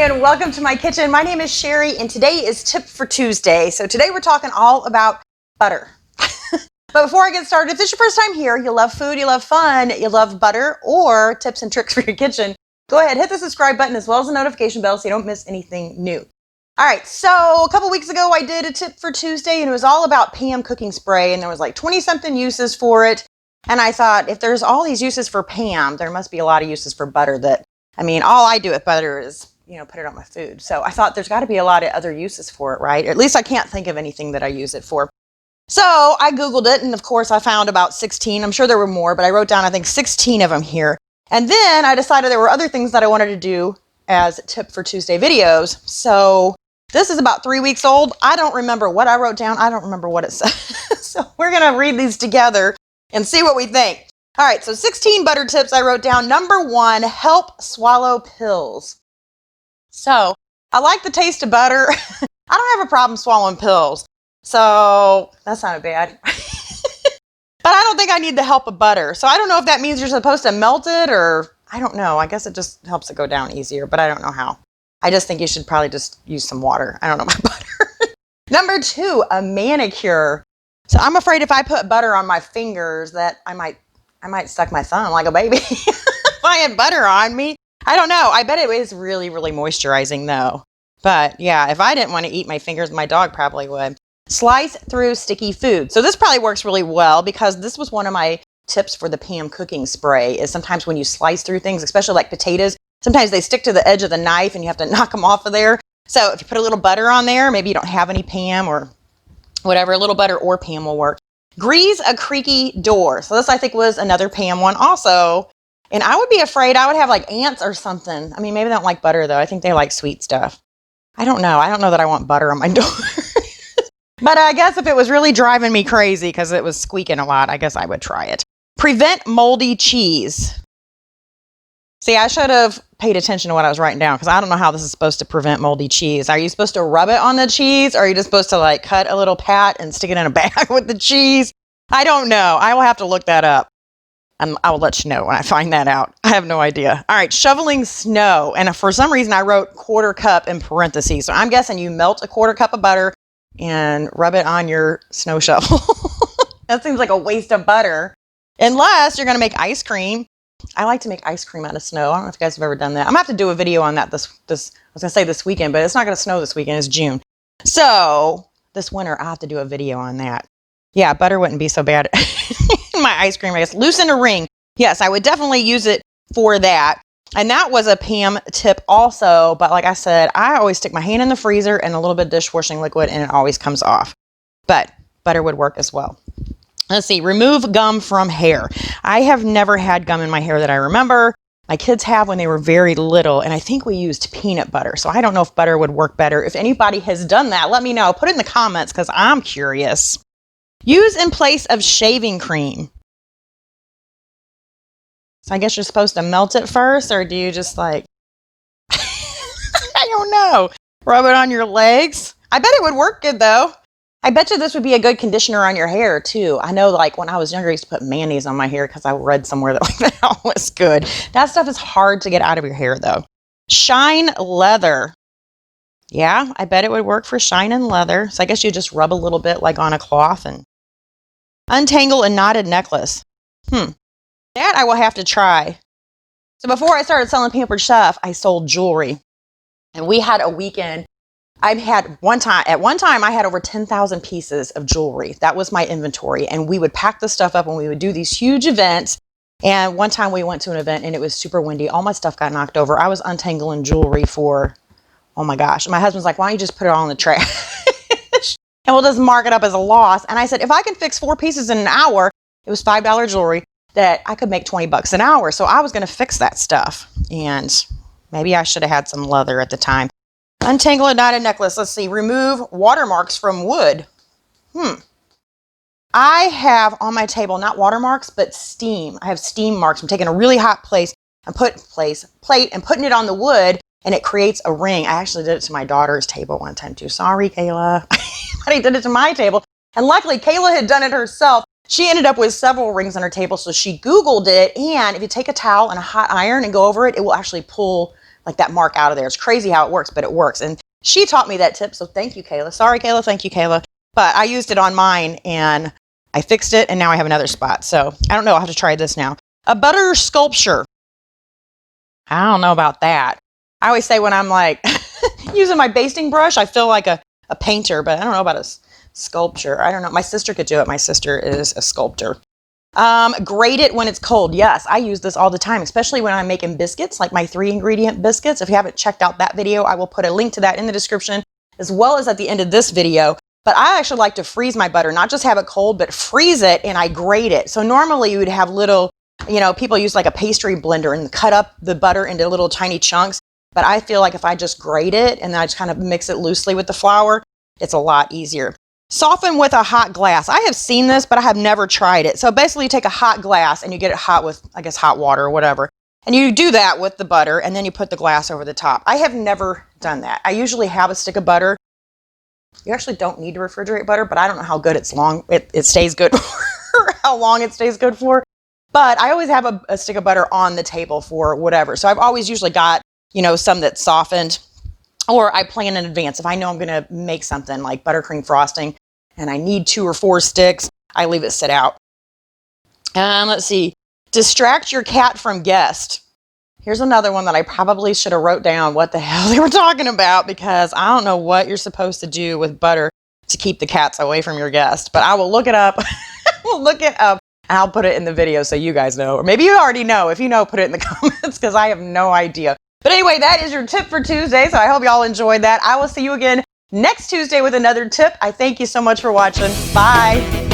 and welcome to my kitchen. My name is Sherry and today is Tip for Tuesday. So today we're talking all about butter. But before I get started, if this is your first time here, you love food, you love fun, you love butter or tips and tricks for your kitchen, go ahead, hit the subscribe button as well as the notification bell so you don't miss anything new. All right, so a couple weeks ago I did a Tip for Tuesday and it was all about Pam cooking spray and there was like 20-something uses for it. And I thought if there's all these uses for Pam, there must be a lot of uses for butter that, I mean, all I do with butter is, put it on my food. So I thought there's got to be a lot of other uses for it, right? At least I can't think of anything that I use it for. So I Googled it, and of course I found about 16. I'm sure there were more, but I wrote down, I think, 16 of them here. And then I decided there were other things that I wanted to do as Tip for Tuesday videos. So this is about 3 weeks old. I don't remember what I wrote down. I don't remember what it said. So we're going to read these together and see what we think. All right, so 16 butter tips I wrote down. Number 1, help swallow pills. So I like the taste of butter. I don't have a problem swallowing pills. So that sounded bad. But I don't think I need the help of butter. So I don't know if that means you're supposed to melt it or I don't know. I guess it just helps it go down easier, but I don't know how. I just think you should probably just use some water. I don't know about butter. Number 2, a manicure. So I'm afraid if I put butter on my fingers that I might suck my thumb like a baby. If I had butter on me. I don't know. I bet it is really, really moisturizing though. But yeah, if I didn't want to eat my fingers, my dog probably would. Slice through sticky food. So this probably works really well because this was one of my tips for the Pam cooking spray is sometimes when you slice through things, especially like potatoes, sometimes they stick to the edge of the knife and you have to knock them off of there. So if you put a little butter on there, maybe you don't have any Pam or whatever, a little butter or Pam will work. Grease a creaky door. So this I think was another Pam one also. And I would be afraid I would have like ants or something. I mean, maybe they don't like butter though. I think they like sweet stuff. I don't know. I don't know that I want butter on my door. But I guess if it was really driving me crazy because it was squeaking a lot, I guess I would try it. Prevent moldy cheese. See, I should have paid attention to what I was writing down because I don't know how this is supposed to prevent moldy cheese. Are you supposed to rub it on the cheese or are you just supposed to like cut a little pat and stick it in a bag with the cheese? I don't know. I will have to look that up. I will let you know when I find that out. I have no idea. All right, shoveling snow. And for some reason, I wrote quarter cup in parentheses. So I'm guessing you melt a quarter cup of butter and rub it on your snow shovel. That seems like a waste of butter. Unless you're going to make ice cream. I like to make ice cream out of snow. I don't know if you guys have ever done that. I'm going to have to do a video on that I was going to say this weekend, but it's not going to snow this weekend. It's June. So this winter, I'll have to do a video on that. Yeah, butter wouldn't be so bad in my ice cream, I guess. Loosen a ring. Yes, I would definitely use it for that. And that was a Pam tip also. But like I said, I always stick my hand in the freezer and a little bit of dishwashing liquid and it always comes off. But butter would work as well. Let's see. Remove gum from hair. I have never had gum in my hair that I remember. My kids have when they were very little. And I think we used peanut butter. So I don't know if butter would work better. If anybody has done that, let me know. Put it in the comments because I'm curious. Use in place of shaving cream. So I guess you're supposed to melt it first, or do you just like, I don't know, rub it on your legs? I bet it would work good though. I bet you this would be a good conditioner on your hair too. I know like when I was younger, I used to put mayonnaise on my hair because I read somewhere that like that was good. That stuff is hard to get out of your hair though. Shine leather. Yeah, I bet it would work for shining leather. So I guess you just rub a little bit like on a cloth and untangle a knotted necklace. That I will have to try. So before I started selling Pampered Chef, I sold jewelry. And we had a weekend. At one time, I had over 10,000 pieces of jewelry. That was my inventory. And we would pack the stuff up when we would do these huge events. And one time we went to an event and it was super windy. All my stuff got knocked over. I was untangling jewelry for, oh my gosh. And my husband's like, why don't you just put it all in the trash? And we'll just mark it up as a loss. And I said, if I can fix 4 pieces in an hour, it was $5 jewelry, that I could make 20 bucks an hour. So I was going to fix that stuff. And maybe I should have had some leather at the time. Untangle a knotted necklace. Let's see. Remove watermarks from wood. I have on my table, not watermarks, but steam. I have steam marks. I'm taking a really hot plate and putting it on the wood and it creates a ring. I actually did it to my daughter's table one time too. Sorry, Kayla. But I did it to my table. And luckily, Kayla had done it herself. She ended up with several rings on her table. So she Googled it. And if you take a towel and a hot iron and go over it, it will actually pull like that mark out of there. It's crazy how it works, but it works. And she taught me that tip, so thank you, Kayla. Sorry, Kayla. Thank you, Kayla. But I used it on mine, and I fixed it, and now I have another spot. So I don't know. I'll have to try this now. A butter sculpture. I don't know about that. I always say when I'm like using my basting brush, I feel like a painter, but I don't know about a sculpture. I don't know. My sister could do it. My sister is a sculptor. Grate it when it's cold. Yes, I use this all the time, especially when I'm making biscuits, like my 3-ingredient biscuits. If you haven't checked out that video, I will put a link to that in the description, as well as at the end of this video. But I actually like to freeze my butter, not just have it cold, but freeze it, and I grate it. So normally you would have little, people use like a pastry blender and cut up the butter into little tiny chunks. But I feel like if I just grate it and then I just kind of mix it loosely with the flour, it's a lot easier. Soften with a hot glass. I have seen this, but I have never tried it. So basically you take a hot glass and you get it hot with, I guess, hot water or whatever. And you do that with the butter, and then you put the glass over the top. I have never done that. I usually have a stick of butter. You actually don't need to refrigerate butter, but I don't know how good it stays good for, how long it stays good for. But I always have a stick of butter on the table for whatever. So I've always usually got, some that's softened, or I plan in advance. If I know I'm going to make something like buttercream frosting and I need 2 or 4 sticks, I leave it sit out. Let's see. Distract your cat from guest. Here's another one that I probably should have wrote down what the hell they were talking about, because I don't know what you're supposed to do with butter to keep the cats away from your guest. But I will look it up. We'll look it up, and I'll put it in the video so you guys know. Or maybe you already know. If you know, put it in the comments, because I have no idea. But anyway, that is your tip for Tuesday, so I hope y'all enjoyed that. I will see you again next Tuesday with another tip. I thank you so much for watching. Bye.